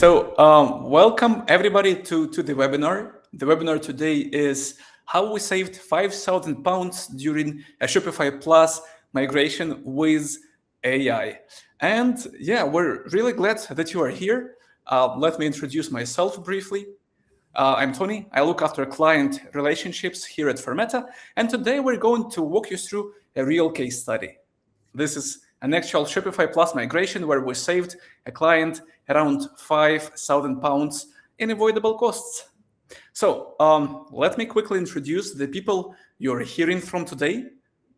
Welcome everybody to the webinar. The webinar today is how we saved £5,000 during a Shopify Plus migration with AI. And yeah, we're really glad that you are here. Let me introduce myself briefly. I'm Tony. I look after client relationships here at Fourmeta. And today we're going to walk you through a real case study. This is an actual Shopify Plus migration where we saved a client around £5,000 in avoidable costs. Let me quickly introduce the people you're hearing from today.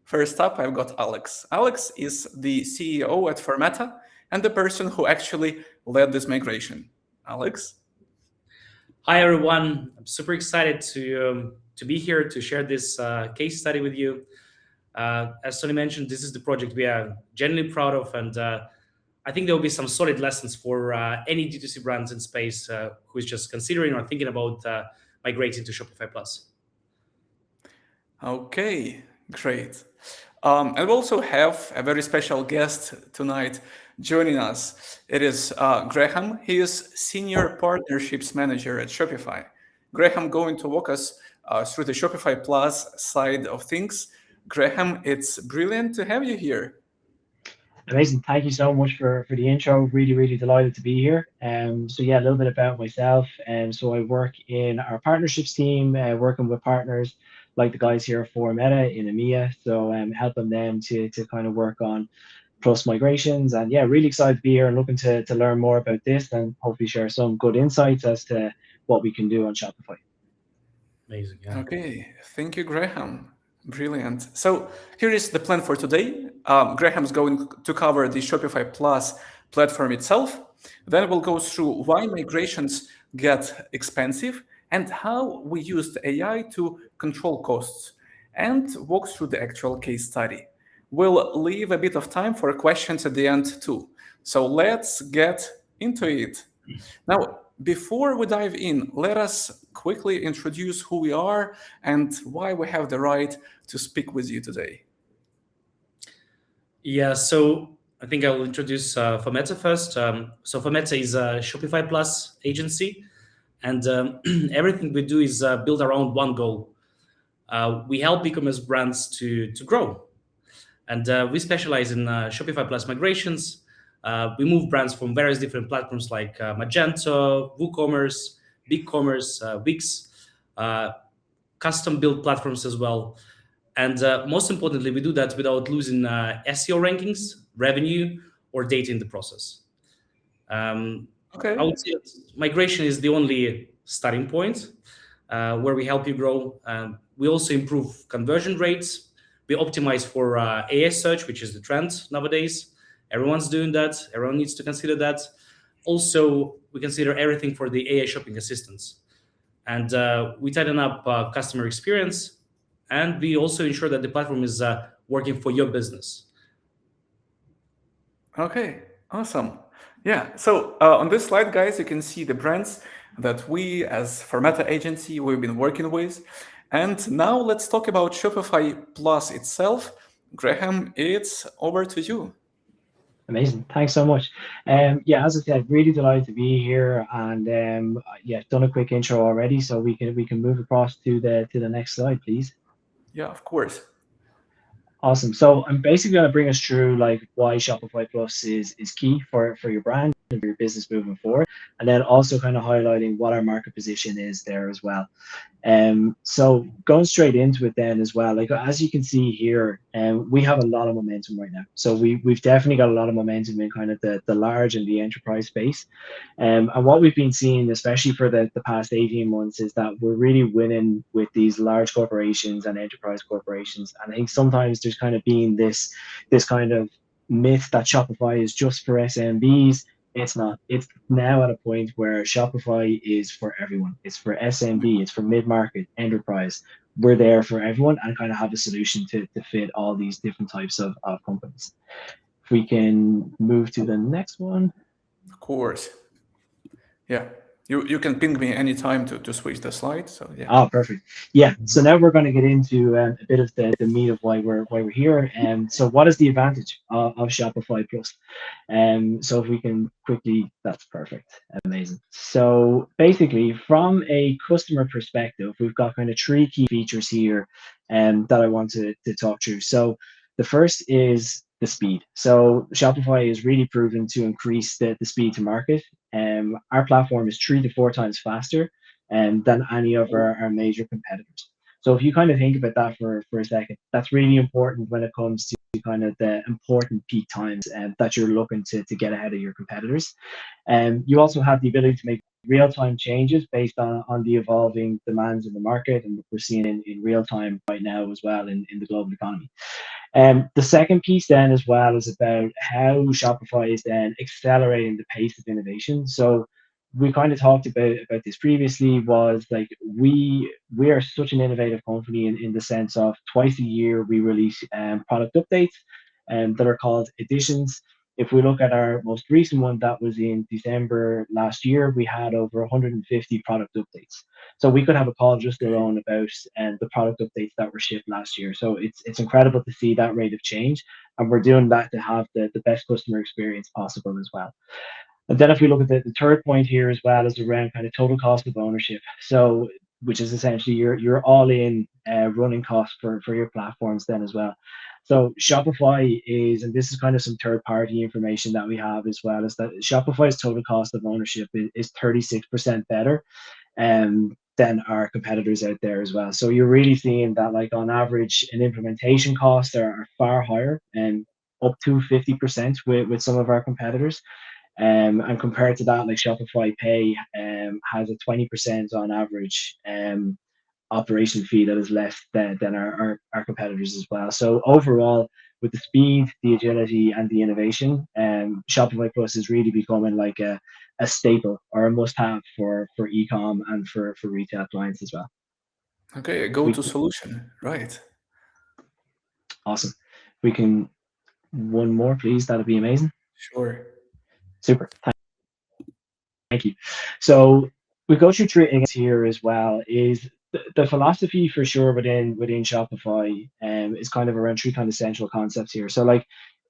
First up, I've got Alex. Alex is the CEO at Fourmeta and the person who actually led this migration. Alex? Hi, everyone. I'm super excited to be here to share this case study with you. As Tony mentioned, this is the project we are genuinely proud of, and I think there will be some solid lessons for any D2C brands in space who is just considering or thinking about migrating to Shopify Plus. Okay, great. And we also have a very special guest tonight joining us. It is Graham. He is Senior Partnerships Manager at Shopify. Graham going to walk us through the Shopify Plus side of things. Graham, it's brilliant to have you here. Amazing. Thank you so much for the intro. Really delighted to be here. So yeah, a little bit about myself. So I work in our partnerships team, working with partners like the guys here at Fourmeta in EMEA. So helping them to kind of work on Plus migrations. And yeah, really excited to be here and looking to learn more about this and hopefully share some good insights as to what we can do on Shopify. Amazing. Yeah. Okay, thank you, Graham. Brilliant. So here is the plan for today. Graham's going to cover the Shopify Plus platform itself. Then we'll go through why migrations get expensive and how we used AI to control costs and walk through the actual case study. We'll leave a bit of time for questions at the end too. So let's get into it. Now, before we dive in, let us quickly introduce who we are and why we have the right to speak with you today. Yeah, so I think I will introduce Fourmeta first. So Fourmeta is a Shopify Plus agency, and everything we do is built around one goal. We help e-commerce brands to grow, and we specialize in Shopify Plus migrations. We move brands from various different platforms like Magento, WooCommerce, BigCommerce, Wix, custom-built platforms as well. And most importantly, we do that without losing SEO rankings, revenue, or data in the process. Okay. I would say migration is the only starting point where we help you grow. We also improve conversion rates. We optimize for AI search, which is the trend nowadays. Everyone's doing that. Everyone needs to consider that. Also, we consider everything for the AI shopping assistants. And we tighten up customer experience. And we also ensure that the platform is working for your business. Okay, awesome. Yeah, so on this slide, guys, you can see the brands that we as Fourmeta agency, we've been working with. And now let's talk about Shopify Plus itself. Graham, it's over to you. Amazing. Thanks so much. Yeah, as I said, really delighted to be here, and yeah, done a quick intro already, so we can move across to the next slide, please. Yeah, of course. Awesome. So I'm basically going to bring us through like why Shopify Plus is key for your brand and for your business moving forward, and then also kind of highlighting what our market position is there as well. So going straight into it then as well, like as you can see here, we have a lot of momentum right now. So we've definitely got a lot of momentum in kind of the large and the enterprise space. And what we've been seeing, especially for the past 18 months, is that we're really winning with these large corporations and enterprise corporations. And I think sometimes there's kind of been this kind of myth that Shopify is just for SMBs. It's not. It's now at a point where Shopify is for everyone. It's for SMB, it's for mid-market, enterprise. We're there for everyone and kind of have a solution to fit all these different types of companies. If we can move to the next one. Of course. Yeah. You can ping me anytime to switch the slide. So yeah. Oh, perfect. Yeah. So now we're going to get into a bit of the meat of why we're here. So what is the advantage of Shopify Plus? So if we can quickly, that's perfect. Amazing. So basically, from a customer perspective, we've got kind of three key features here that I want to talk through. So the first is the speed. So Shopify is really proven to increase the speed to market. Our platform is 3 to 4 times faster than any of our major competitors. So if you kind of think about that for a second, that's really important when it comes to kind of the important peak times that you're looking to get ahead of your competitors. You also have the ability to make real-time changes based on the evolving demands in the market and what we're seeing in real time right now as well in the global economy. The second piece then as well is about how Shopify is then accelerating the pace of innovation. So we kind of talked about this previously, was like we are such an innovative company in the sense of twice a year we release product updates that are called editions. If we look at our most recent one that was in December last year, we had over 150 product updates. So we could have a call just alone about the product updates that were shipped last year. So it's incredible to see that rate of change, and we're doing that to have the best customer experience possible as well. And then if we look at the third point here as well is around kind of total cost of ownership. So which is essentially your all in running cost for your platforms then as well. So Shopify is, and this is kind of some third party information that we have as well, is that Shopify's total cost of ownership is 36% better than our competitors out there as well. So you're really seeing that like on average an implementation costs are far higher and up to 50% with some of our competitors. And compared to that, like Shopify Pay has a 20% on average operation fee that is less than our competitors as well. So overall, with the speed, the agility, and the innovation, Shopify Plus is really becoming like a staple or a must-have for e-com and for retail clients as well. Okay, a We go-to solution, right? awesome. We can one more, please. That'd be amazing. Sure. Super. Thank you. So we go through three things here as well. Is the philosophy for sure within Shopify is kind of around three kind of central concepts here. So like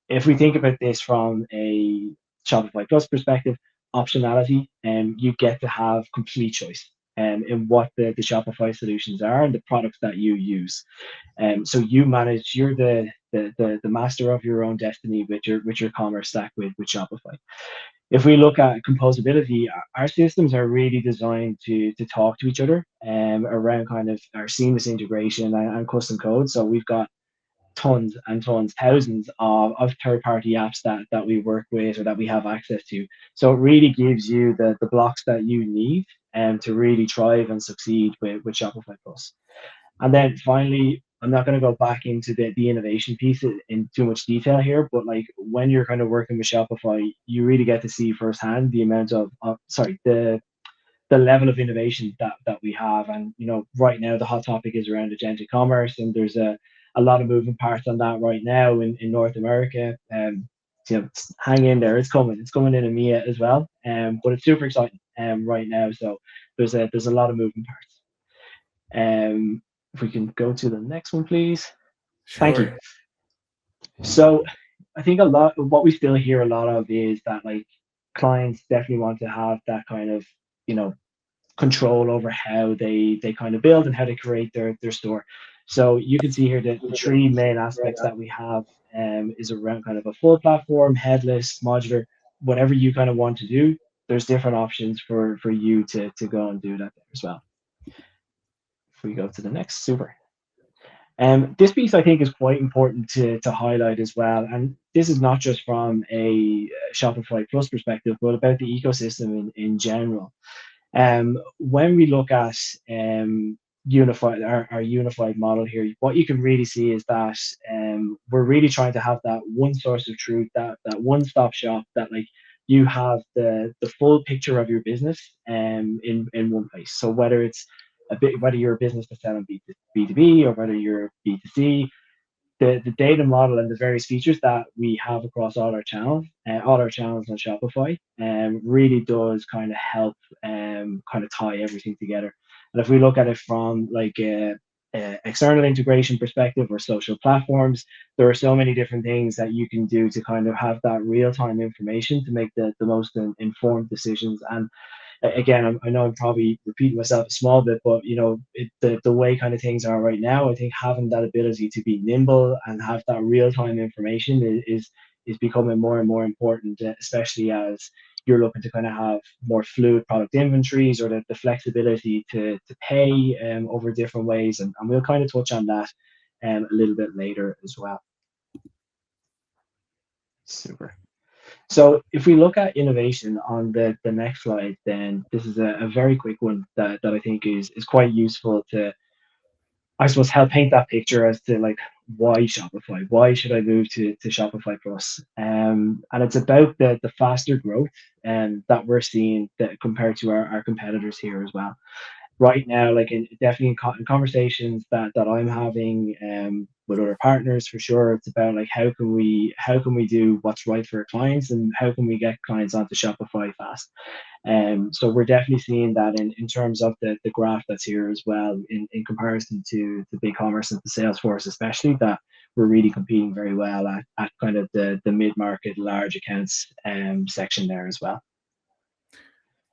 if we think about this from a Shopify Plus perspective, optionality, and you get to have complete choice in what the Shopify solutions are and the products that you use. So you manage, you're the master of your own destiny with your commerce stack with Shopify. If we look at composability, our systems are really designed to talk to each other around kind of our seamless integration and custom code. So we've got tons and tons, thousands of third-party apps that we work with or that we have access to. So it really gives you the blocks that you need to really thrive and succeed with Shopify Plus. And then finally, I'm not going to go back into the innovation piece in too much detail here, but like when you're kind of working with Shopify, you really get to see firsthand the amount of the level of innovation that we have. And you know, right now the hot topic is around agentic commerce, and there's a lot of moving parts on that right now in North America. You know, hang in there, it's coming. It's coming in EMEA as well. But it's super exciting right now. So there's a lot of moving parts. If we can go to the next one, please. Thank you. Sure. So I think a lot what we still hear a lot of is that like clients definitely want to have that kind of, you know, control over how they kind of build and how they create their store. So you can see here that the three main aspects that we have is around kind of a full platform, headless, modular, whatever you kind of want to do. There's different options for you to go and do that there as well. If we go to the next, super. This piece I think is quite important to highlight as well. And this is not just from a Shopify Plus perspective, but about the ecosystem in general. When we look at unified our unified model here, what you can really see is that we're really trying to have that one source of truth, that one-stop shop, that like you have the full picture of your business in one place. So whether you're a business that's selling B2B or whether you're B2C, the data model and the various features that we have across all our channels on Shopify, really does kind of help kind of tie everything together. And if we look at it from like a external integration perspective or social platforms, there are so many different things that you can do to kind of have that real time information to make the most informed decisions. And again, I know I'm probably repeating myself a small bit, but the way kind of things are right now, I think having that ability to be nimble and have that real time information is becoming more and more important, especially as you're looking to kind of have more fluid product inventories or the flexibility to pay over different ways, and we'll kind of touch on that a little bit later as well. Super. So if we look at innovation on the next slide, then this is a very quick one that I think is quite useful to, I suppose, help paint that picture as to like why Shopify, why should I move to Shopify Plus? And it's about the faster growth that we're seeing that compared to our competitors here as well. Right now, like definitely in conversations that I'm having with other partners, for sure, it's about like how can we do what's right for our clients and how can we get clients onto Shopify fast. So we're definitely seeing that in terms of the graph that's here as well, in comparison to BigCommerce and the Salesforce, especially, that we're really competing very well at kind of the mid-market large accounts section there as well.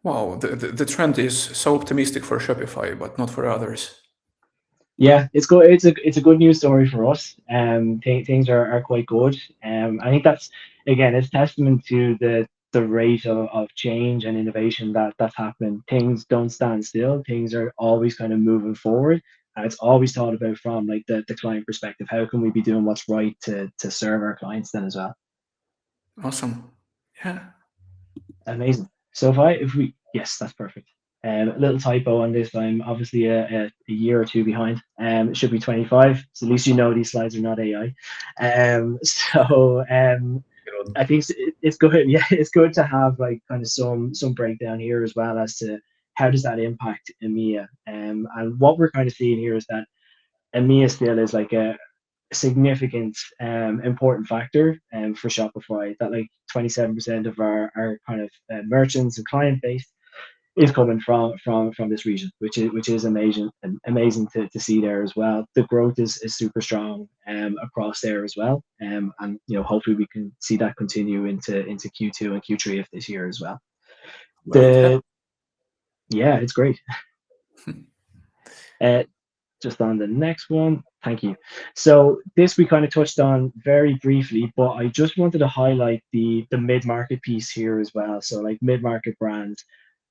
Wow, the trend is so optimistic for Shopify, but not for others. Yeah, it's good. It's a good news story for us. Things are quite good. I think that's, again, it's testament to the rate of change and innovation that's happening. Things don't stand still. Things are always kind of moving forward, and it's always thought about from like the client perspective. How can we be doing what's right to serve our clients then as well? Awesome. Yeah. Amazing. So yes, that's perfect. A little typo on this. I'm obviously a year or two behind. It should be 25. So at least you know these slides are not AI. I think it's good. Yeah, it's good to have like kind of some breakdown here as well as to how does that impact EMEA. And what we're kind of seeing here is that EMEA still is like a significant important factor for Shopify, that like 27% of our kind of merchants and client base is coming from this region, which is amazing to see there as well. The growth is super strong across there as well, and hopefully we can see that continue into Q2 and Q3 of this year as well. Yeah, it's great. Just on the next one, thank you. So this we kind of touched on very briefly, but I just wanted to highlight the mid-market piece here as well. So like mid-market brands,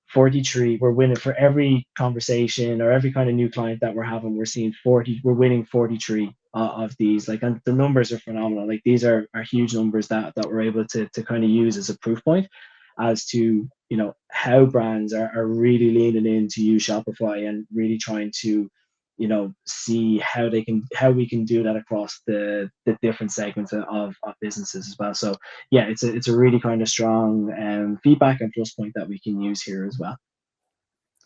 43, we're winning for every conversation or every kind of new client that we're having. We're seeing 40, we're winning 43 of these. Like, and the numbers are phenomenal. Like these are huge numbers that we're able to kind of use as a proof point as to how brands are really leaning in to use Shopify and really trying to see how we can do that across the different segments of businesses as well. So yeah, it's a really kind of strong feedback and plus point that we can use here as well.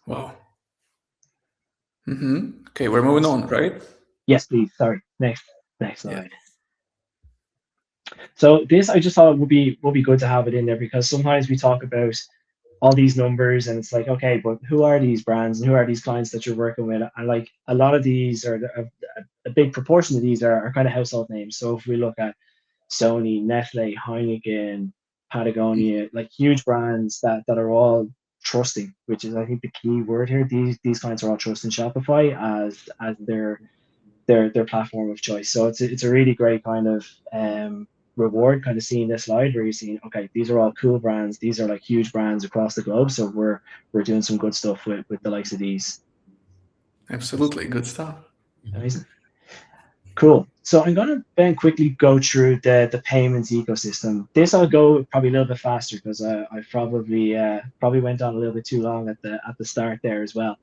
Wow. Okay, we're moving on, right? Yes, please. Sorry. Next slide. Yeah. So this, I just thought would be good to have it in there, because sometimes we talk about all these numbers and it's like, okay, but who are these brands and who are these clients that you're working with? And like a lot of these, or a big proportion of these are kind of household names. So if we look at Sony, Nestle, Heineken, Patagonia, like huge brands that are all trusting, which is I think the key word here. These clients are all trusting Shopify as their platform of choice. So it's a really great kind of reward, kind of seeing this slide where you're seeing, okay, these are all cool brands, these are like huge brands across the globe, so we're doing some good stuff with the likes of these. Absolutely, good stuff. Amazing. Cool. So I'm going to then quickly go through the payments ecosystem. This I'll go probably a little bit faster because I probably went on a little bit too long at the start there as well.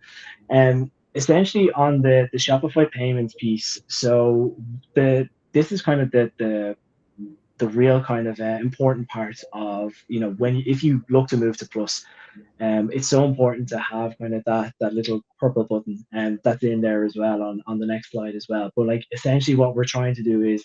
Essentially on the Shopify payments piece. So this is kind of the the real kind of important part of, when if you look to move to Plus, it's so important to have kind of that little purple button, and that's in there as well on the next slide as well. But like essentially what we're trying to do is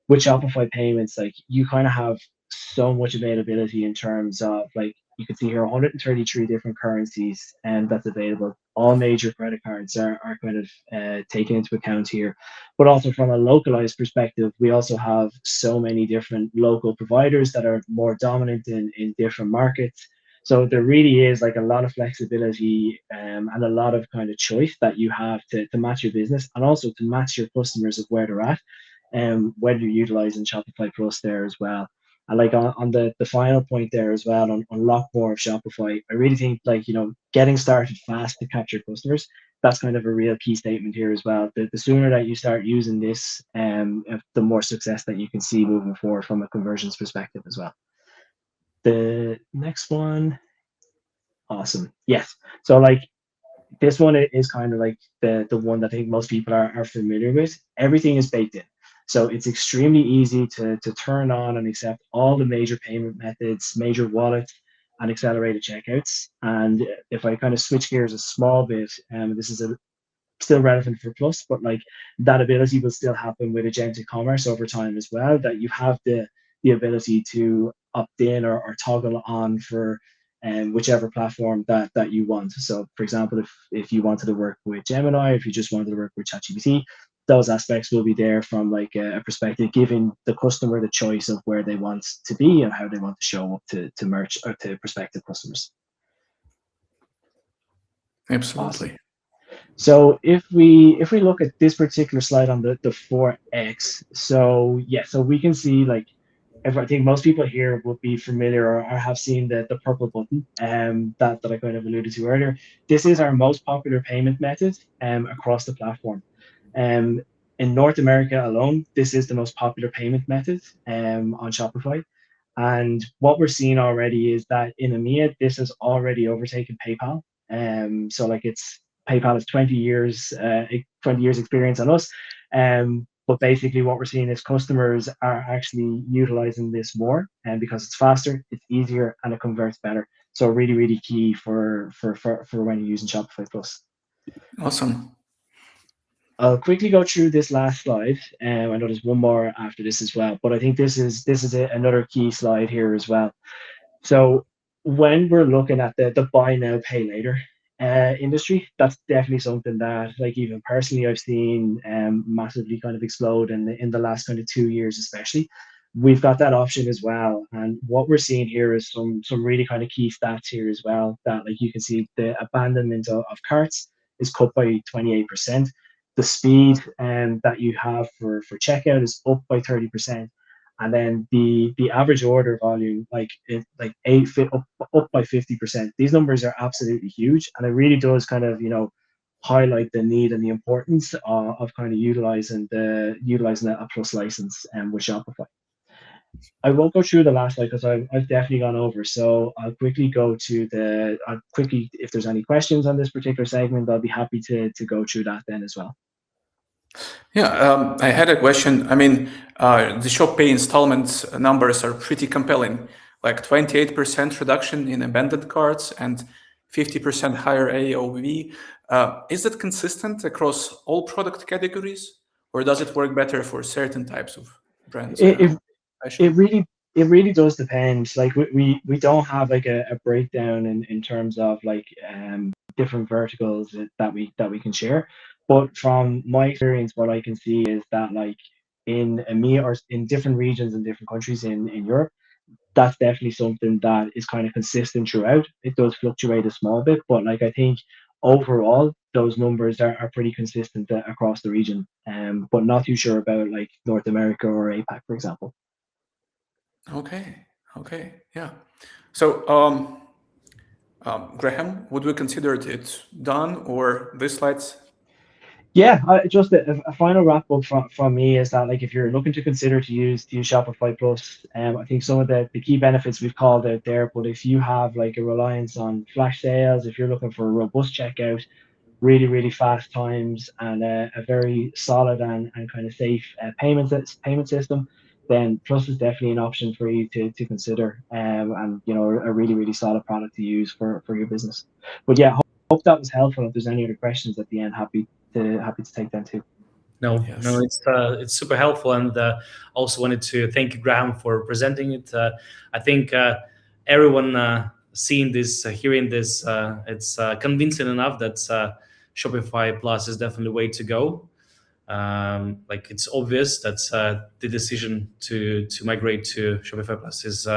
with Shopify payments, like you kind of have so much availability in terms of like you can see here 133 different currencies and that's available. All major credit cards are kind of taken into account here. But also from a localized perspective, we also have so many different local providers that are more dominant in different markets. So there really is like a lot of flexibility and a lot of kind of choice that you have to match your business and also to match your customers of where they're at, when you're utilizing Shopify Plus there as well. And like on the final point there as well, on unlock more of Shopify, I really think like, getting started fast to capture customers, that's kind of a real key statement here as well. The sooner that you start using this, the more success that you can see moving forward from a conversions perspective as well. The next one, awesome. Yes. So like this one is kind of like the one that I think most people are familiar with. Everything is baked in. So it's extremely easy to turn on and accept all the major payment methods, major wallets, and accelerated checkouts. And if I kind of switch gears a small bit, this is still relevant for Plus, but like that ability will still happen with agentic commerce over time as well, that you have the ability to opt in or toggle on for whichever platform that you want. So for example, if you wanted to work with Gemini, if you just wanted to work with ChatGPT, those aspects will be there from like a perspective, giving the customer the choice of where they want to be and how they want to show up to merch or to prospective customers. Absolutely. Awesome. So if we look at this particular slide on the 4x, so yeah, so we can see like I think most people here would be familiar or have seen the purple button that I kind of alluded to earlier. This is our most popular payment method across the platform. In North America alone, this is the most popular payment method on Shopify. And what we're seeing already is that in EMEA, this has already overtaken PayPal. So like it's PayPal has 20 years experience on us. But basically what we're seeing is customers are actually utilizing this more, and because it's faster, it's easier, and it converts better. So really, really key for when you're using Shopify Plus. Awesome. I'll quickly go through this last slide. I know there's one more after this as well, but I think this is another key slide here as well. So when we're looking at the buy now, pay later industry, that's definitely something that, like, even personally, I've seen massively kind of explode in the last kind of 2 years, especially. We've got that option as well, and what we're seeing here is some really kind of key stats here as well. That, like, you can see the abandonment of carts is cut by 28%. The speed that you have for checkout is up by 30%. And then the average order volume, up by 50%. These numbers are absolutely huge, and it really does kind of highlight the need and the importance of kind of utilizing a Plus license with Shopify. I won't go through the last slide because I've definitely gone over. So I'll quickly go to if there's any questions on this particular segment, I'll be happy to go through that then as well. Yeah, I had a question. I mean, the Shop Pay installments numbers are pretty compelling, like 28% reduction in abandoned carts and 50% higher AOV. Is that consistent across all product categories, or does it work better for certain types of brands? It really does depend. Like we don't have like a breakdown in terms of like different verticals that we can share. But from my experience, what I can see is that like in EMEA or in different regions and different countries in Europe, that's definitely something that is kind of consistent throughout. It does fluctuate a small bit, but like I think overall those numbers are pretty consistent across the region. But not too sure about like North America or APAC, for example. Okay, yeah. So, Graham, would we consider it done, or this slides? Yeah, just a final wrap up from me is that, like, if you're looking to consider to use Shopify Plus, I think some of the key benefits we've called out there. But if you have like a reliance on flash sales, if you're looking for a robust checkout, really, really fast times, and a very solid and kind of safe payment system, then Plus is definitely an option for you to consider, and a really really solid product to use for your business. But yeah, hope that was helpful. If there's any other questions at the end, happy to take them too. No, Yes. it's super helpful, and also wanted to thank you, Graham, for presenting it. I think everyone seeing this, hearing this, it's convincing enough that Shopify Plus is definitely the way to go. Like it's obvious that the decision to migrate to Shopify Plus is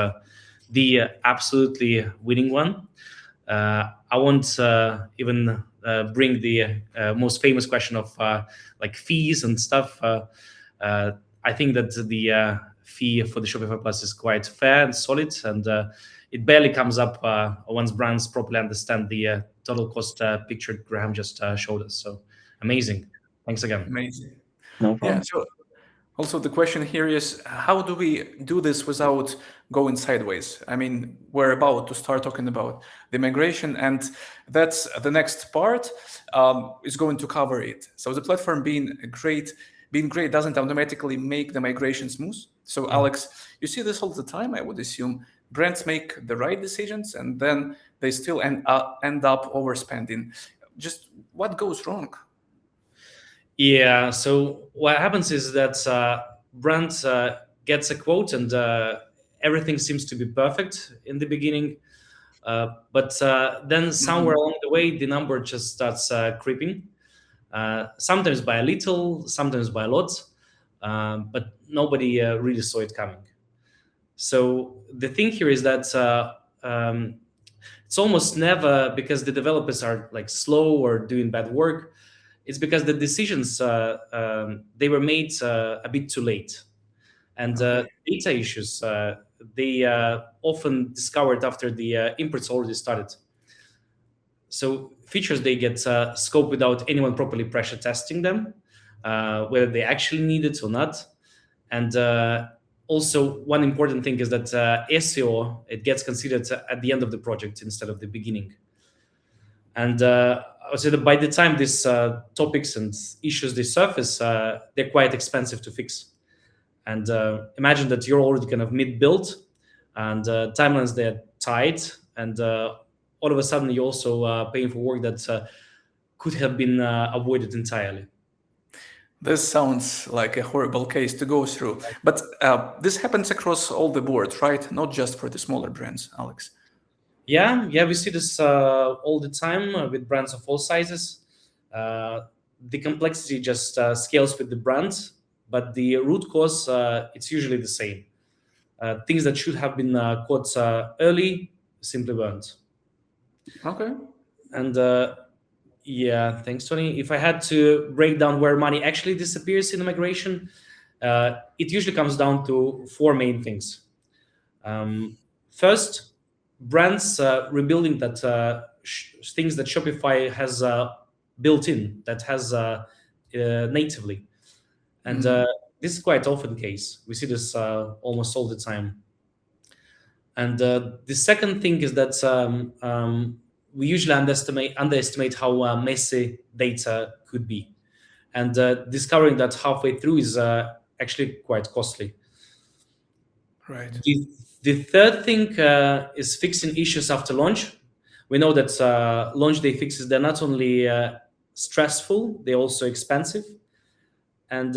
the absolutely winning one. I won't even bring the most famous question of like fees and stuff. I think that the fee for the Shopify Plus is quite fair and solid, and it barely comes up once brands properly understand the total cost picture Graham just showed us. So amazing. Thanks again. Amazing. No problem. Yeah. So also the question here is, how do we do this without going sideways? I mean, we're about to start talking about the migration, and that's the next part is going to cover it. So the platform being great doesn't automatically make the migration smooth. So Alex, you see this all the time, I would assume. Brands make the right decisions and then they still end up overspending. Just what goes wrong? Yeah. So what happens is that brand gets a quote and everything seems to be perfect in the beginning, but then somewhere along the way the number just starts creeping. Sometimes by a little, sometimes by a lot, but nobody really saw it coming. So the thing here is that it's almost never because the developers are like slow or doing bad work. It's because the decisions they were made a bit too late, and data issues they often discovered after the imports already started. So features they get scoped without anyone properly pressure testing them, whether they actually need it or not. And also one important thing is that SEO, it gets considered at the end of the project instead of the beginning. And I would say that by the time these topics and issues they surface, they're quite expensive to fix. And imagine that you're already kind of mid-build and timelines they're tight, and all of a sudden you're also paying for work that could have been avoided entirely. This sounds like a horrible case to go through, but this happens across all the board, right? Not just for the smaller brands, Alex. Yeah, we see this all the time with brands of all sizes. The complexity just scales with the brand, but the root cause, it's usually the same. Things that should have been caught early simply weren't. Okay. And yeah, thanks, Tony. If I had to break down where money actually disappears in the migration, it usually comes down to four main things. First, brands rebuilding that things that Shopify has built in, that has natively. And this is quite often the case. We see this almost all the time. And the second thing is that we usually underestimate how messy data could be. And discovering that halfway through is actually quite costly. Right. The third thing is fixing issues after launch. We know that launch day fixes, they're not only stressful, they're also expensive. And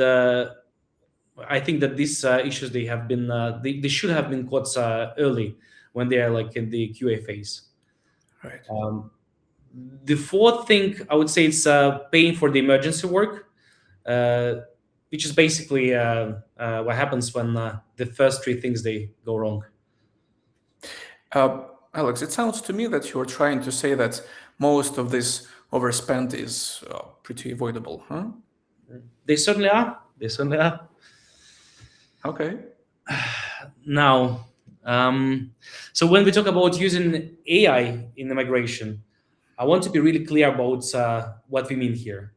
I think that these issues, they have been, they should have been caught early when they are like in the QA phase. Right. The fourth thing, I would say, it's paying for the emergency work, which is basically what happens when the first three things, they go wrong. Alex, it sounds to me that you're trying to say that most of this overspend is pretty avoidable, huh? They certainly are. Okay. Now, so when we talk about using AI in the migration, I want to be really clear about what we mean here.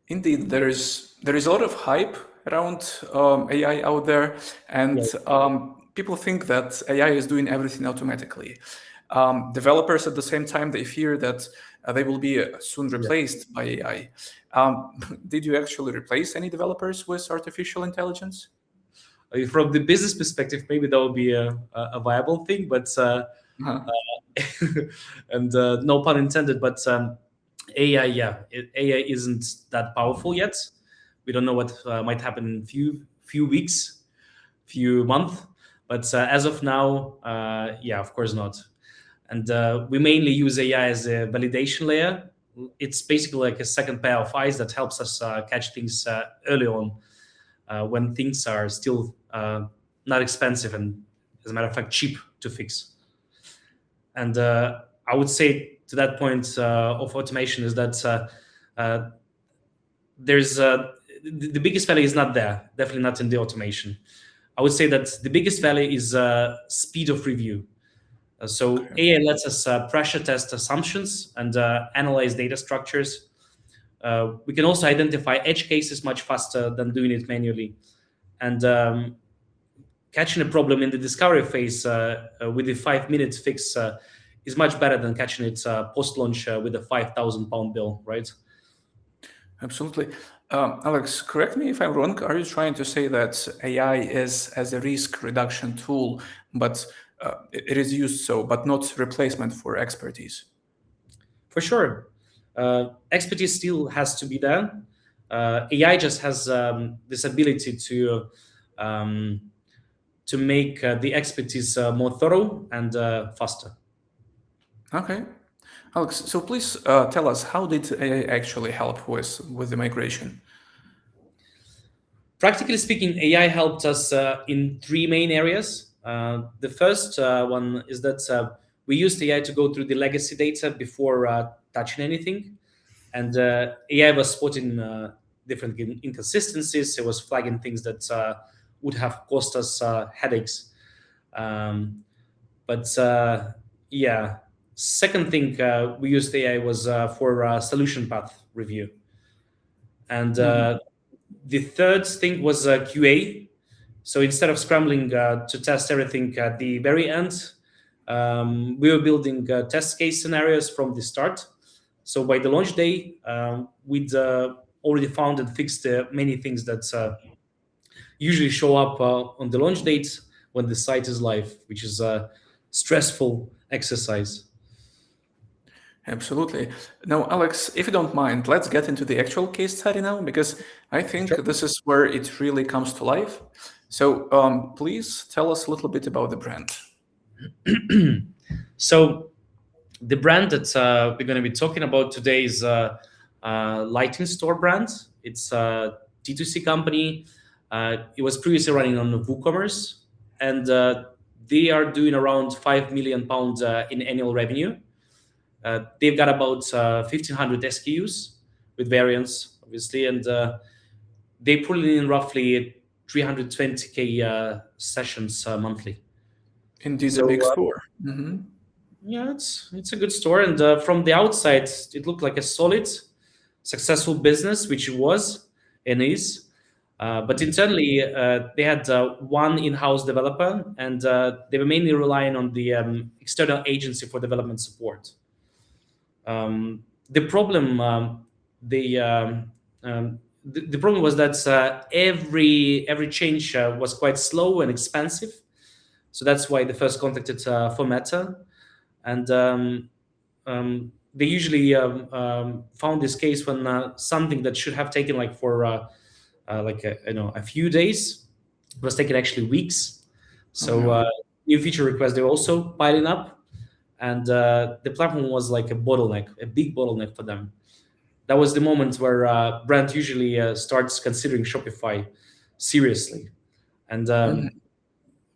Indeed, there is a lot of hype around AI out there, and people think that AI is doing everything automatically. Developers, at the same time, they fear that they will be soon replaced by AI. Did you actually replace any developers with artificial intelligence? From the business perspective, maybe that would be a viable thing, but Uh-huh. and no pun intended. But AI, AI isn't that powerful yet. We don't know what might happen in few weeks, few months. But as of now, yeah, of course not. And we mainly use AI as a validation layer. It's basically like a second pair of eyes that helps us catch things early on when things are still not expensive and, as a matter of fact, cheap to fix. And I would say to that point of automation is that there's the biggest value is not there, definitely not in the automation. I would say that the biggest value is speed of review. So AI lets us pressure test assumptions and analyze data structures. We can also identify edge cases much faster than doing it manually. And catching a problem in the discovery phase with a 5 minute fix is much better than catching it post-launch with a £5,000 bill, right? Absolutely. Alex, correct me if I'm wrong. Are you trying to say that AI is as a risk reduction tool, but it is used so, but not replacement for expertise? For sure. Expertise still has to be there. AI just has this ability to make the expertise more thorough and faster. Okay. Alex, so please tell us, how did AI actually help with the migration? Practically speaking, AI helped us in three main areas. The first one is that we used AI to go through the legacy data before touching anything. And AI was spotting different inconsistencies. It was flagging things that would have cost us headaches. But yeah, second thing we used AI was for solution path review. And the third thing was QA. So instead of scrambling to test everything at the very end, we were building test case scenarios from the start. So by the launch day, we'd already found and fixed many things that usually show up on the launch date when the site is live, which is a stressful exercise. Absolutely. Now, Alex, if you don't mind, let's get into the actual case study now, because I think Sure. this is where it really comes to life. So please tell us a little bit about the brand. So the brand that we're going to be talking about today is Lighting Store brand. It's a D2C company. It was previously running on WooCommerce, and they are doing around £5 million in annual revenue. They've got about 1,500 SKUs with variants, obviously, and they pull in roughly 320K sessions monthly. Indeed, So, a big store. Mm-hmm. yeah, it's a good store, and from the outside, it looked like a solid, successful business, which it was and is. But internally, they had one in-house developer, and they were mainly relying on the external agency for development support. The problem, the problem was that every change was quite slow and expensive. So that's why they first contacted Fourmeta, and they usually found this case when something that should have taken like for a few days was taken actually weeks. So new feature requests, they were also piling up, and the platform was like a bottleneck, a big bottleneck for them. That was the moment where brand usually starts considering Shopify seriously, and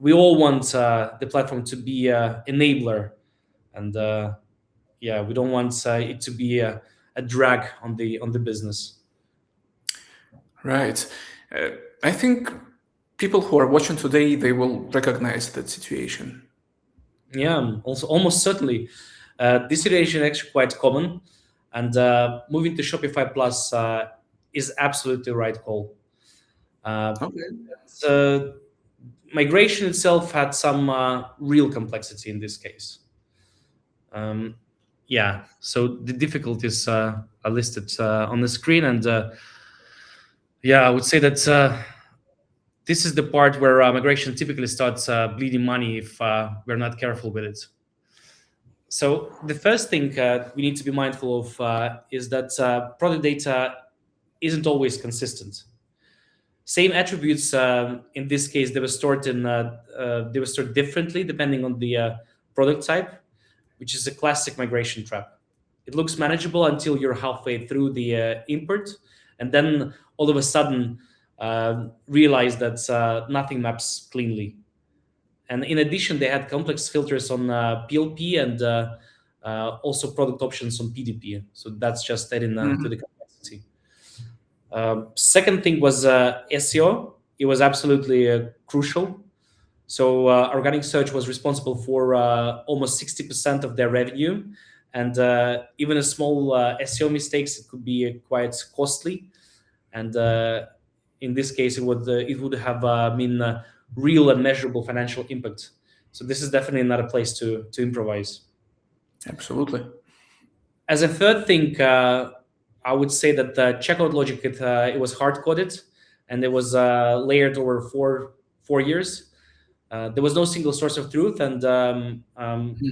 we all want the platform to be an enabler, and yeah, we don't want it to be a drag on the business. Right. I think people who are watching today, they will recognize that situation. Yeah, also almost certainly. This situation is actually quite common, and moving to Shopify Plus is absolutely the right call. Okay. Migration itself had some real complexity in this case. Yeah, so the difficulties are listed on the screen, and yeah, I would say that This is the part where migration typically starts bleeding money if we're not careful with it. So the first thing we need to be mindful of is that product data isn't always consistent. Same attributes, in this case, they were stored differently depending on the product type, which is a classic migration trap. It looks manageable until you're halfway through the import, and then all of a sudden realize that nothing maps cleanly. And in addition, they had complex filters on PLP and also product options on PDP. So that's just adding to the complexity. Second thing was SEO. It was absolutely crucial. So organic search was responsible for almost 60% of their revenue. And even a small SEO mistakes, it could be quite costly. And in this case, it would have been real and measurable financial impact. So this is definitely not a place to improvise. Absolutely. As a third thing, I would say that the checkout logic, it was hard-coded, and it was layered over four years. There was no single source of truth, and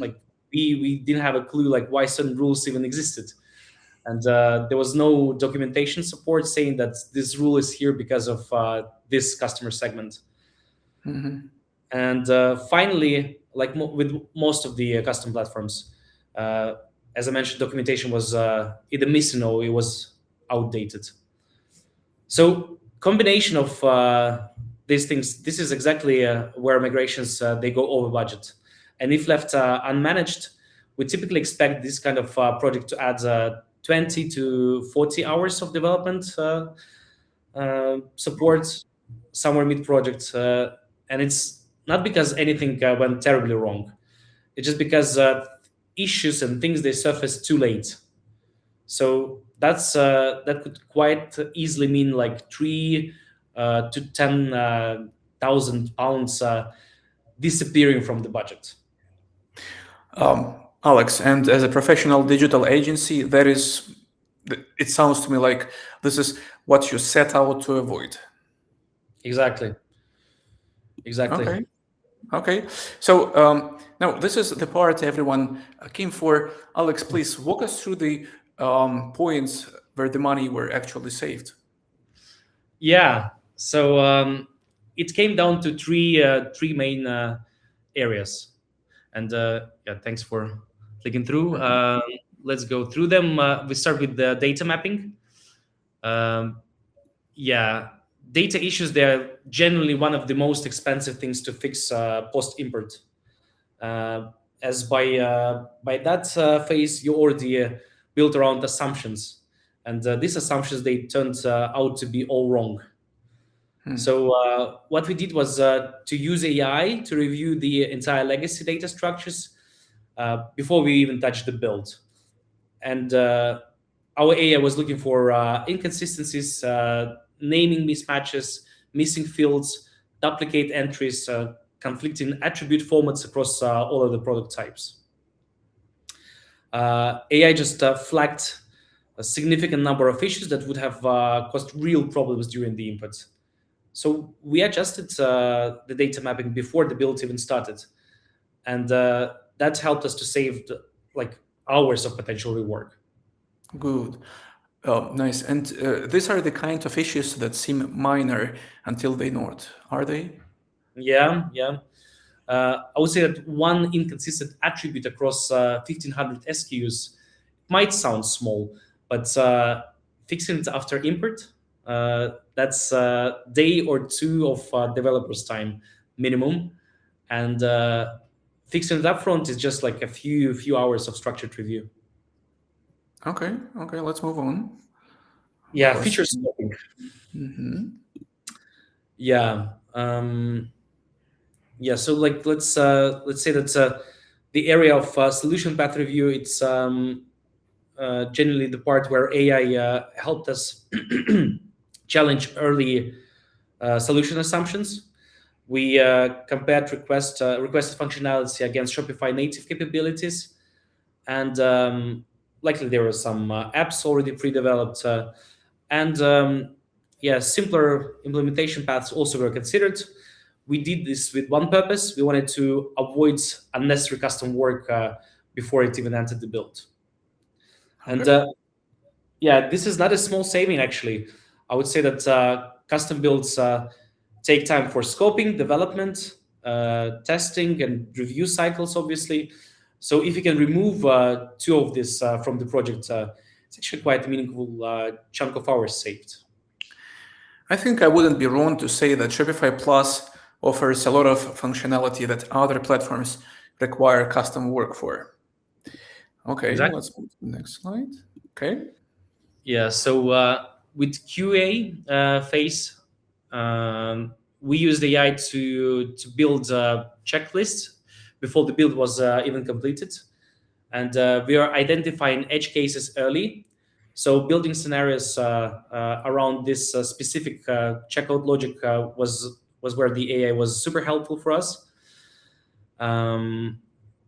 like we didn't have a clue like why certain rules even existed. And there was no documentation support saying that this rule is here because of this customer segment. And finally, like with most of the custom platforms, as I mentioned, documentation was either missing or it was outdated. So combination of these things, this is exactly where migrations, they go over budget. And if left unmanaged, we typically expect this kind of project to add 20 to 40 hours of development support somewhere mid-project. And it's not because anything went terribly wrong. It's just because issues and things, they surface too late. So that could quite easily mean like 3 to 10,000 pounds disappearing from the budget. Alex, and as a professional digital agency, it sounds to me like this is what you set out to avoid. Exactly. Okay. So now this is the part everyone came for. Alex, please walk us through the points where the money were actually saved. Yeah. So it came down to three main areas, and yeah, thanks for clicking through. Let's go through them. We start with the data mapping. Yeah, data issues, they're generally one of the most expensive things to fix post-import. As by that phase, you already built around assumptions. And these assumptions, they turned out to be all wrong. So what we did was to use AI to review the entire legacy data structures before we even touched the build. And our AI was looking for inconsistencies, naming mismatches, missing fields, duplicate entries, conflicting attribute formats across all of the product types. AI just flagged a significant number of issues that would have caused real problems during the input. So we adjusted the data mapping before the build even started. And that helped us to save like hours of potential rework. Good. Nice. And these are the kind of issues that seem minor until they not, are they? Yeah. I would say that one inconsistent attribute across 1,500 SKUs might sound small, but fixing it after import, that's a day or two of developers' time minimum. And fixing it up front is just like a few hours of structured review. Okay, let's move on. Yeah, feature scoping. Yeah. Yeah, so like let's say that the area of solution path review, it's generally the part where AI helped us challenge early solution assumptions. We compared requested functionality against Shopify native capabilities, and likely there were some apps already pre-developed, and yeah, simpler implementation paths also were considered. We did this with one purpose. We wanted to avoid unnecessary custom work before it even entered the build. And yeah, this is not a small saving, actually. I would say that custom builds take time for scoping, development, testing, and review cycles, obviously. So if you can remove two of this from the project, it's actually quite a meaningful chunk of hours saved. I think I wouldn't be wrong to say that Shopify Plus offers a lot of functionality that other platforms require custom work for. Okay, Exactly. let's move to the next slide. Okay. Yeah, so with QA phase, we used AI to build checklists before the build was even completed. And we are identifying edge cases early. So building scenarios around this specific checkout logic was where the AI was super helpful for us.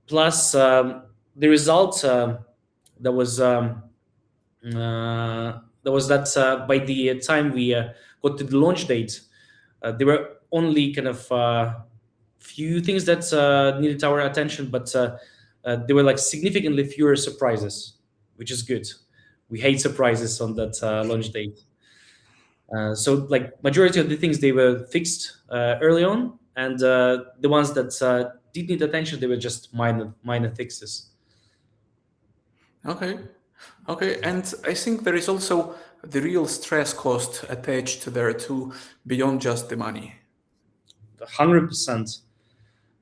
Plus, the result that was that by the time we got to the launch date, there were only kind of few things that needed our attention, but there were like significantly fewer surprises, which is good. We hate surprises on that launch date. So like majority of the things they were fixed early on, and the ones that did need attention, they were just minor fixes. Okay. Okay, and I think there is also the real stress cost attached to there too, beyond just the money. 100%.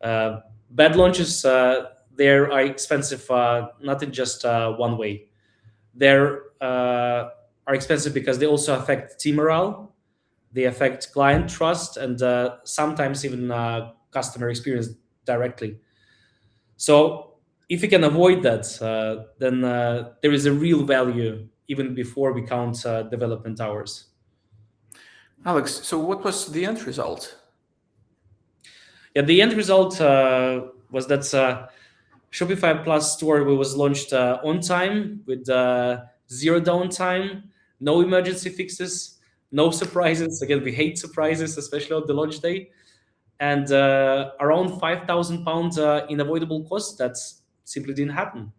Bad launches there are expensive, not in just one way. They're are expensive because they also affect team morale, they affect client trust, and sometimes even customer experience directly. So if you can avoid that, then there is a real value even before we count development hours. Alex, so what was the end result? Yeah, the end result was that Shopify Plus store was launched on time with zero downtime, no emergency fixes, no surprises. Again, we hate surprises, especially on the launch day, and around £5,000 in avoidable costs that simply didn't happen.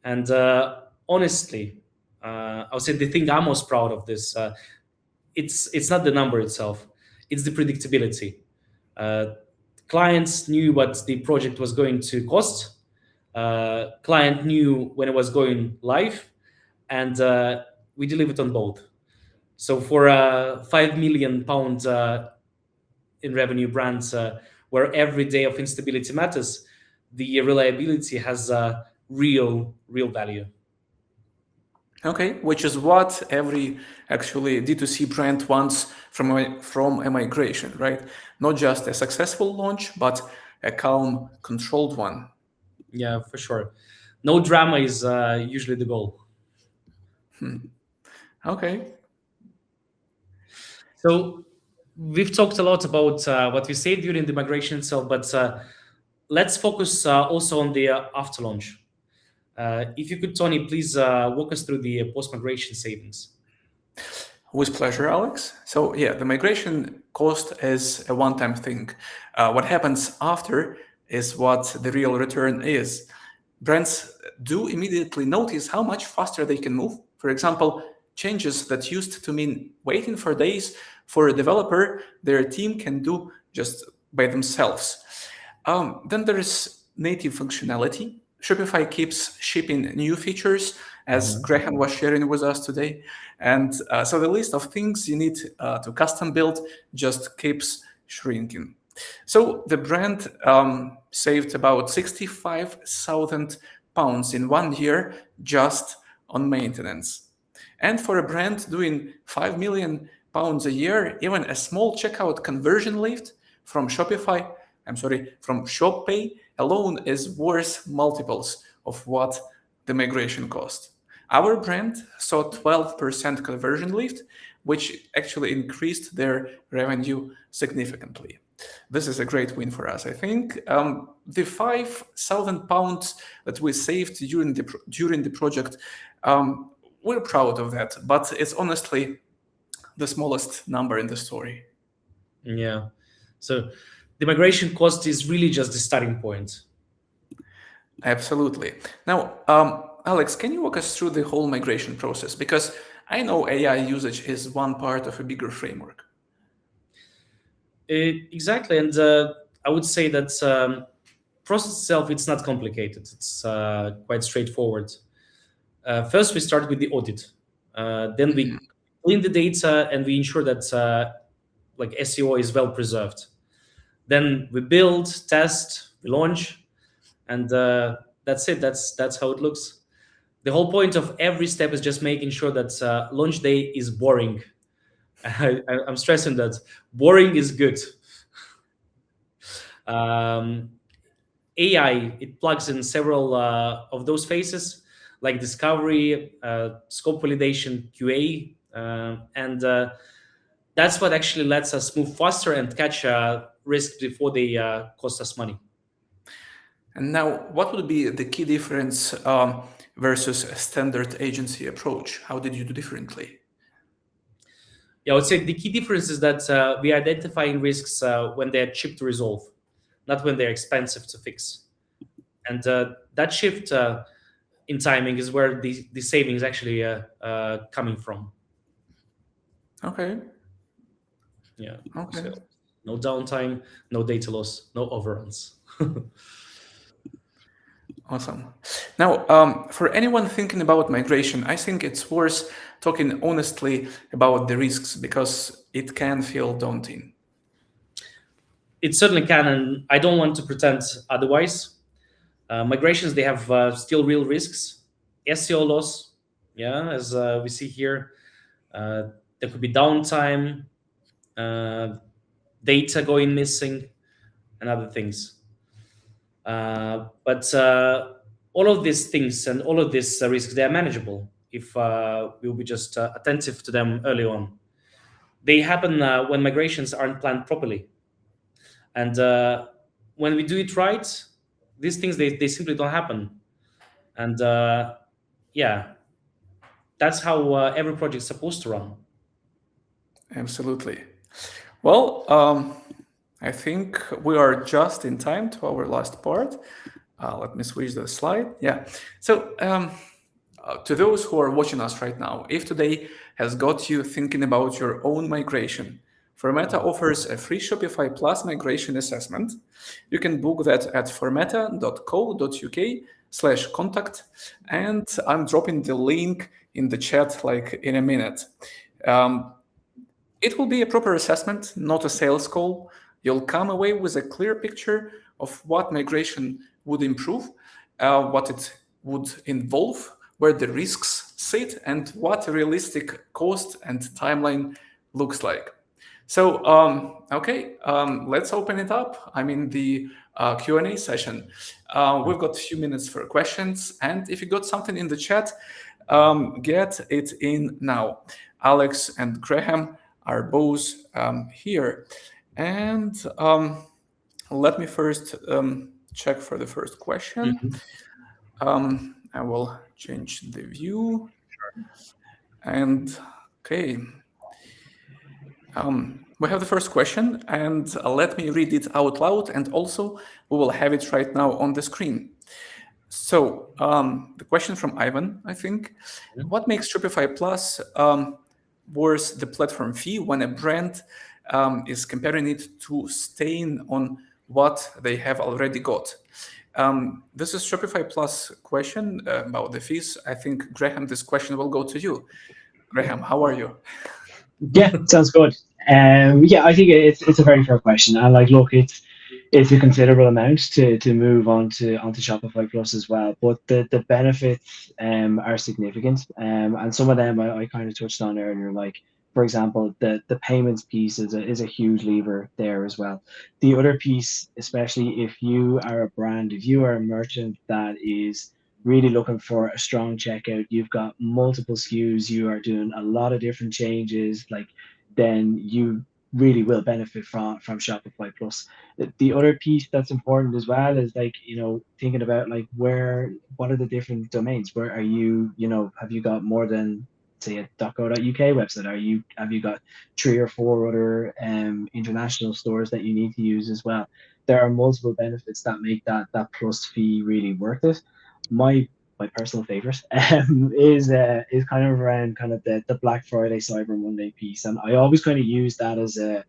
And honestly, I would say the thing I'm most proud of this, it's not the number itself, it's the predictability. Clients knew what the project was going to cost. Client knew when it was going live, and we delivered on both. So for £5 million in revenue brands, where every day of instability matters, the reliability has real value. Okay, which is what every actually D2C brand wants from a migration, right? Not just a successful launch, but a calm, controlled one. Yeah, for sure. No drama is usually the goal. Okay. So we've talked a lot about what we said during the migration itself, but let's focus also on the after launch. If you could, Tony, please walk us through the post-migration savings. With pleasure, Alex. So yeah, the migration cost is a one-time thing. What happens after is what the real return is. Brands do immediately notice how much faster they can move. For example, changes that used to mean waiting for days for a developer, their team can do just by themselves. Then there is native functionality. Shopify keeps shipping new features, as Graham was sharing with us today. And so the list of things you need to custom build just keeps shrinking. So the brand saved about £65,000 in 1 year just on maintenance. And for a brand doing £5 million a year, even a small checkout conversion lift from Shopify, from ShopPay alone is worth multiples of what the migration cost. Our brand saw 12% conversion lift, which actually increased their revenue significantly. This is a great win for us, I think. The £5,000 that we saved during the project, we're proud of that, but it's honestly the smallest number in the story. Yeah. So the migration cost is really just the starting point. Absolutely. Now, Alex, can you walk us through the whole migration process? Because I know AI usage is one part of a bigger framework. Exactly. And I would say that process itself, it's not complicated. It's quite straightforward. First, we start with the audit. Then we clean the data and we ensure that like SEO is well preserved. Then we build, test, we launch, and that's it. That's how it looks. The whole point of every step is just making sure that launch day is boring. I'm stressing that boring is good. Um, AI, it plugs in several of those phases, like discovery, scope validation, QA, and that's what actually lets us move faster and catch risks before they cost us money. And now, what would be the key difference versus a standard agency approach? How did you do differently? Yeah, I would say the key difference is that we are identifying risks when they're cheap to resolve, not when they're expensive to fix. And that shift in timing is where the savings actually coming from. Okay. Yeah. Okay. So no downtime, no data loss, no overruns. Awesome. Now, for anyone thinking about migration, I think it's worth talking honestly about the risks because it can feel daunting. It certainly can, and I don't want to pretend otherwise. Migrations, they have still real risks. SEO loss, yeah, as we see here. There could be downtime, uh, data going missing, and other things. But all of these things and all of these risks, they are manageable if we'll be just attentive to them early on. They happen when migrations aren't planned properly. And when we do it right, these things, they simply don't happen. And yeah, that's how every project is supposed to run. Absolutely. Well, I think we are just in time to our last part. Let me switch the slide. Yeah. So, to those who are watching us right now, if today has got you thinking about your own migration, Fourmeta offers a free Shopify Plus migration assessment. You can book that at fourmeta.co.uk/contact, and I'm dropping the link in the chat like in a minute. It will be a proper assessment, not a sales call. You'll come away with a clear picture of what migration would improve, what it would involve, where the risks sit, and what a realistic cost and timeline looks like. So, okay, let's open it up. I'm in the Q&A session. We've got a few minutes for questions, and if you got something in the chat, get it in now. Alex and Graham are both here. And let me first check for the first question. I will change the view. And okay. We have the first question, and let me read it out loud, and also we will have it right now on the screen. So the question from Ivan, I think, what makes Shopify Plus worth the platform fee when a brand is comparing it to staying on what they have already got? This is Shopify Plus question about the fees. I think, Graham, this question will go to you. Graham, how are you? Yeah, sounds good. Yeah, I think it's a very fair question, and like, look, it's a considerable amount to move onto Shopify Plus as well. But the benefits are significant, and some of them I kind of touched on earlier. Like, for example, the payments piece is a huge lever there as well. The other piece, especially if you are a brand, if you are a merchant that is really looking for a strong checkout, you've got multiple SKUs, you are doing a lot of different changes, like, then you really will benefit from Shopify Plus. The other piece that's important as well is, like, thinking about, like, what are the different domains? Where are you, have you got more than say a .co.uk website? Have you got 3 or 4 other international stores that you need to use as well? There are multiple benefits that make that plus fee really worth it. My personal favorite is kind of around kind of the Black Friday Cyber Monday piece, and I always kind of use that as a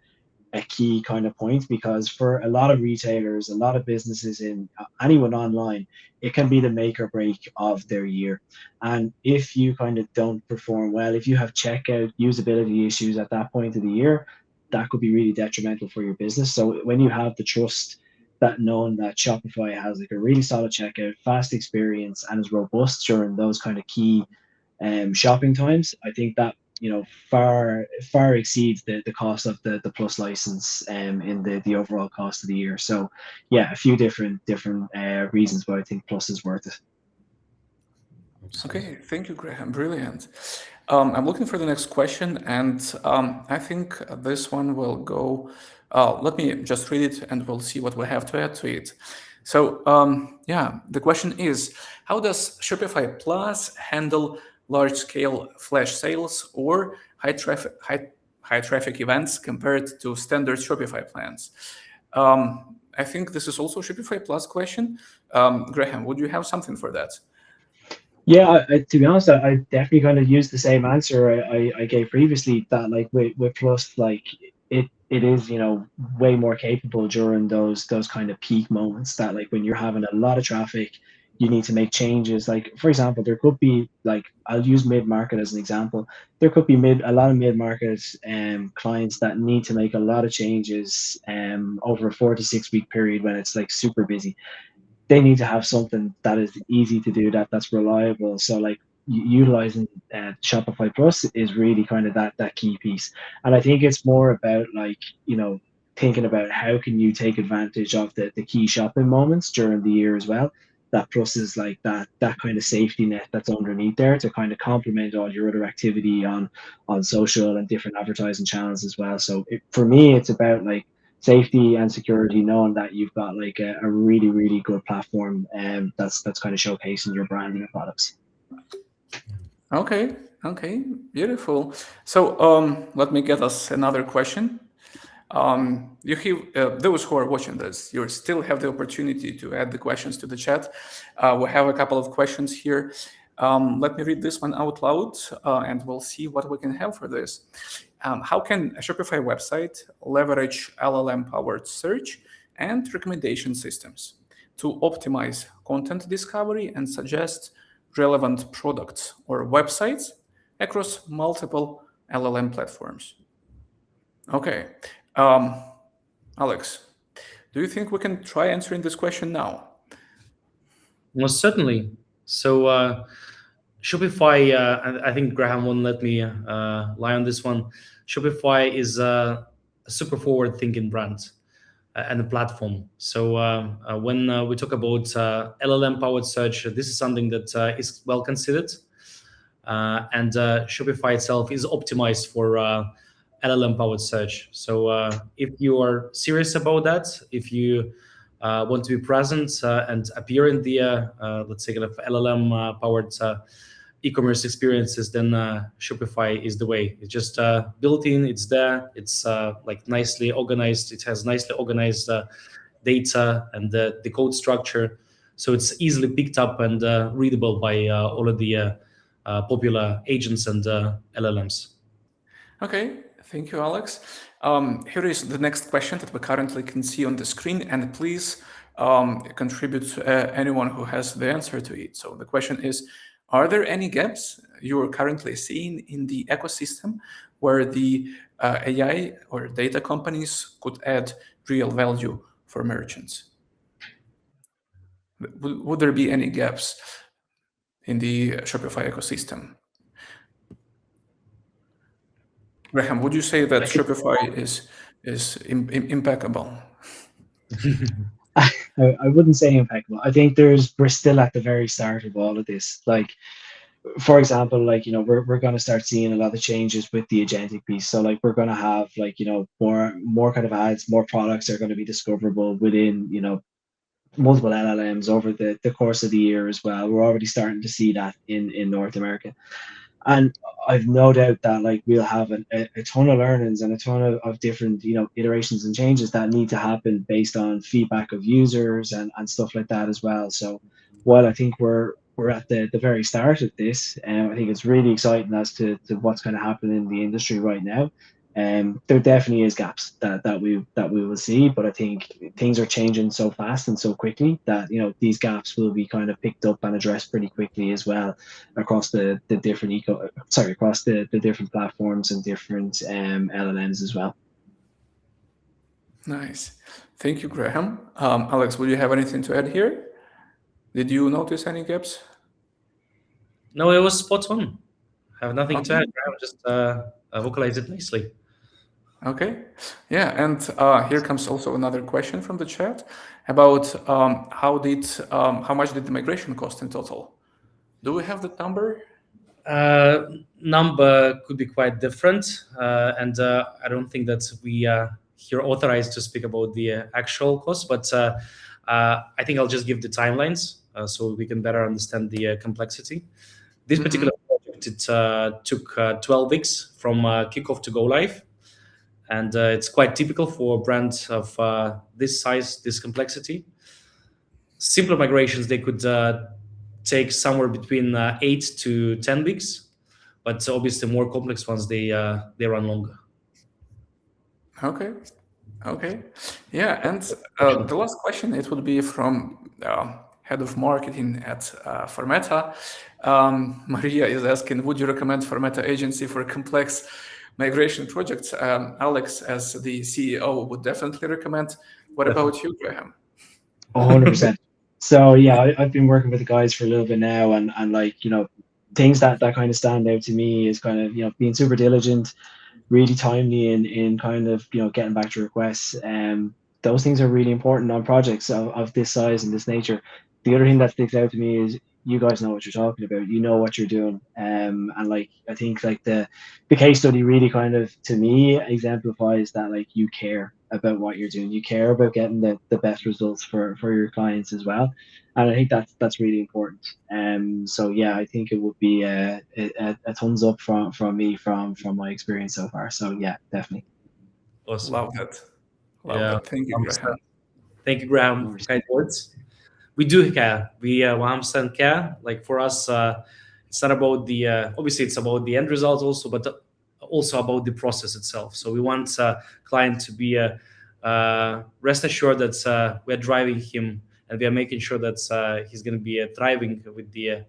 key kind of point, because for a lot of retailers, a lot of businesses, in anyone online, it can be the make or break of their year. And if you kind of don't perform well, if you have checkout usability issues at that point of the year, that could be really detrimental for your business. So when you have the trust that knowing that Shopify has like a really solid checkout, fast experience, and is robust during those kind of key shopping times, I think that far exceeds the cost of the plus license in the overall cost of the year. So yeah, a few different reasons why I think plus is worth it. Okay, thank you, Graham. Brilliant. I'm looking for the next question, and I think this one will go. Let me just read it, and we'll see what we have to add to it. So, yeah, the question is, how does Shopify Plus handle large-scale flash sales or high traffic events compared to standard Shopify plans? I think this is also a Shopify Plus question. Graham, would you have something for that? Yeah, to be honest, I definitely kind of used the same answer I gave previously. That like with Plus, like it is way more capable during those kind of peak moments. That like when you're having a lot of traffic, you need to make changes. Like for example, there could be like, I'll use mid market as an example. There could be a lot of mid market clients that need to make a lot of changes over a 4 to 6 week period when it's like super busy. They need to have something that is easy to do, that's reliable. So like utilizing Shopify Plus is really kind of that key piece. And I think it's more about like thinking about how can you take advantage of the key shopping moments during the year as well. That Plus is like that kind of safety net that's underneath there to kind of complement all your other activity on social and different advertising channels as well. So for me, it's about like safety and security, knowing that you've got like a really really good platform that's kind of showcasing your brand and your products. Okay, beautiful. So let me get us another question. You have those who are watching this, you still have the opportunity to add the questions to the chat. We have a couple of questions here. Let me read this one out loud, and we'll see what we can have for this. How can a Shopify website leverage LLM-powered search and recommendation systems to optimize content discovery and suggest relevant products or websites across multiple LLM platforms? Okay. Alex, do you think we can try answering this question now? Most certainly. So Shopify, I think Graham won't let me lie on this one. Shopify is a super forward-thinking brand and a platform. So when we talk about LLM-powered search, this is something that is well considered. And Shopify itself is optimized for LLM-powered search. So if you are serious about that, if you want to be present and appear in the, let's say, kind of LLM-powered e-commerce experiences, then Shopify is the way. It's just built in, it's there, it's like nicely organized. It has nicely organized data and the code structure. So it's easily picked up and readable by all of the popular agents and LLMs. Okay, thank you, Alex. Here is the next question that we currently can see on the screen, and please contribute anyone who has the answer to it. So the question is, are there any gaps you're currently seeing in the ecosystem where the AI or data companies could add real value for merchants? Would there be any gaps in the Shopify ecosystem? Graham, would you say that Shopify is impeccable? I wouldn't say impeccable. I think we're still at the very start of all of this. Like, for example, like we're going to start seeing a lot of changes with the agentic piece. So like we're going to have like more kind of ads, more products are going to be discoverable within multiple LLMs over the course of the year as well. We're already starting to see that in North America. And I've no doubt that like we'll have a ton of learnings and a ton of different iterations and changes that need to happen based on feedback of users and stuff like that as well. So while I think we're at the very start of this, I think it's really exciting as to what's going to happen in the industry right now. There definitely is gaps that we will see, but I think things are changing so fast and so quickly that these gaps will be kind of picked up and addressed pretty quickly as well across the different across the different platforms and different LLMs as well. Nice. Thank you, Graham. Alex, would you have anything to add here? Did you notice any gaps? No, it was spot on. I have nothing to Okay. add. Graham just vocalized it nicely. Okay. Yeah, and here comes also another question from the chat about how much did the migration cost in total? Do we have that number? Number could be quite different, and I don't think that we here authorized to speak about the actual cost, but I think I'll just give the timelines so we can better understand the complexity. This particular project, it took 12 weeks from kickoff to go live, and it's quite typical for brands of this size, this complexity. Simpler migrations, they could take somewhere between 8 to 10 weeks, but obviously more complex ones, they run longer. Okay. Yeah, and the last question, it would be from head of marketing at Fourmeta. Maria is asking, would you recommend Fourmeta agency for complex migration projects? Alex, as the CEO, would definitely recommend. What about you, Graham? 100%. So yeah, I've been working with the guys for a little bit now, and like things that kind of stand out to me is kind of being super diligent, really timely in kind of getting back to requests. Those things are really important on projects of this size and this nature. The other thing that sticks out to me is you guys know what you're talking about. You know what you're doing. And like I think like the case study really kind of to me exemplifies that like you care about what you're doing. You care about getting the best results for your clients as well. And I think that's really important. So yeah, I think it would be a thumbs up from me from my experience so far. So yeah, definitely. Awesome. Love that. Thank you, Graham. Thank you, Graham, for kind words. We do care. We 100% care. Like for us, it's not about the obviously it's about the end result also, but also about the process itself. So we want client to be rest assured that we're driving him and we are making sure that he's going to be thriving with the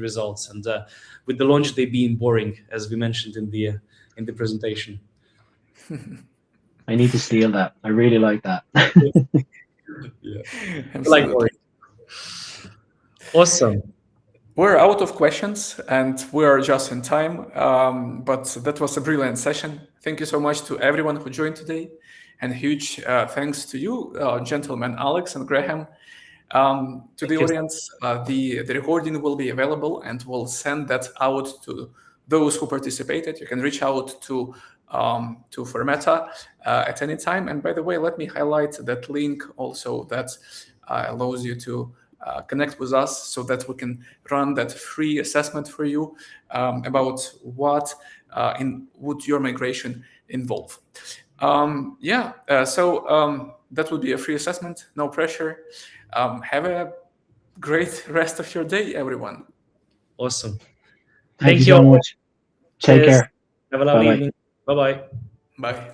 results and with the launch day being boring, as we mentioned in the presentation. I need to steal that. I really like that. Yeah, like boring. Awesome. We're out of questions and we're just in time, but that was a brilliant session. Thank you so much to everyone who joined today, and huge thanks to you, gentlemen, Alex and Graham. To the audience, the recording will be available and we'll send that out to those who participated. You can reach out to Fourmeta at any time. And by the way, let me highlight that link also that allows you to connect with us so that we can run that free assessment for you about what would your migration involve. So that would be a free assessment, no pressure. Have a great rest of your day, everyone. Awesome. Thank you so much. Take care. Have a lovely evening. Bye-bye. Bye.